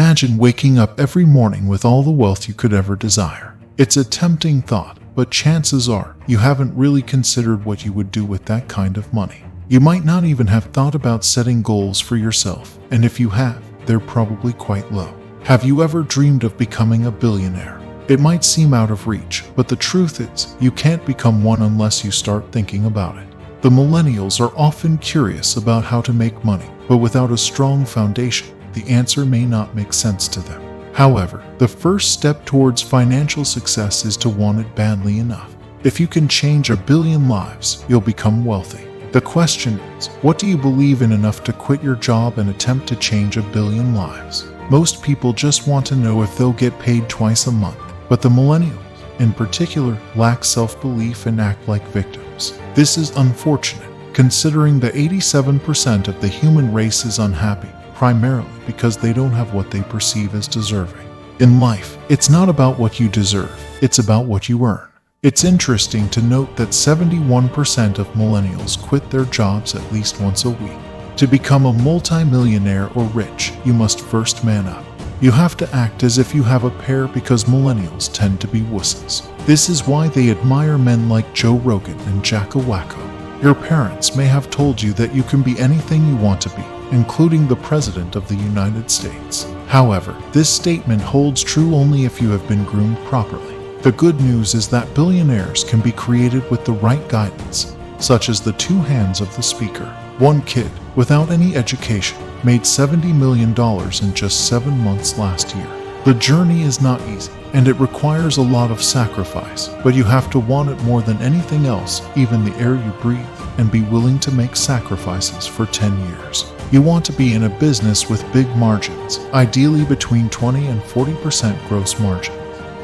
Imagine waking up every morning with all the wealth you could ever desire. It's a tempting thought, but chances are you haven't really considered what you would do with that kind of money. You might not even have thought about setting goals for yourself, and if you have, they're probably quite low. Have you ever dreamed of becoming a billionaire? It might seem out of reach, but the truth is, you can't become one unless you start thinking about it. The millennials are often curious about how to make money, but without a strong foundation, the answer may not make sense to them. However, the first step towards financial success is to want it badly enough. If you can change 1 billion lives, you'll become wealthy. The question is, what do you believe in enough to quit your job and attempt to change 1 billion lives? Most people just want to know if they'll get paid twice a month, but the millennials, in particular, lack self-belief and act like victims. This is unfortunate, considering that 87% of the human race is unhappy, primarily because they don't have what they perceive as deserving. In life, it's not about what you deserve, it's about what you earn. It's interesting to note that 71% of millennials quit their jobs at least once a week. To become a multi-millionaire or rich, you must first man up. You have to act as if you have a pair because millennials tend to be wusses. This is why they admire men like Joe Rogan and Jacka Wacko. Your parents may have told you that you can be anything you want to be, including the President of the United States. However, this statement holds true only if you have been groomed properly. The good news is that billionaires can be created with the right guidance, such as the two hands of the speaker. One kid, without any education, made $70 million in just 7 months last year. The journey is not easy, and it requires a lot of sacrifice, but you have to want it more than anything else, even the air you breathe, and be willing to make sacrifices for 10 years. You want to be in a business with big margins, ideally between 20 and 40% gross margin.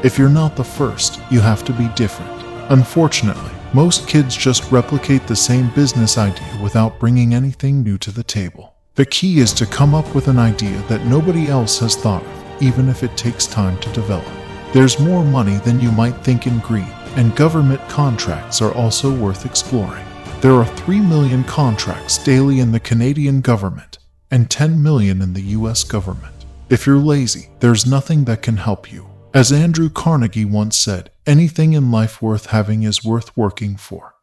If you're not the first, you have to be different. Unfortunately, most kids just replicate the same business idea without bringing anything new to the table. The key is to come up with an idea that nobody else has thought of, even if it takes time to develop. There's more money than you might think in green, and government contracts are also worth exploring. There are 3 million contracts daily in the Canadian government, and 10 million in the US government. If you're lazy, there's nothing that can help you. As Andrew Carnegie once said, anything in life worth having is worth working for.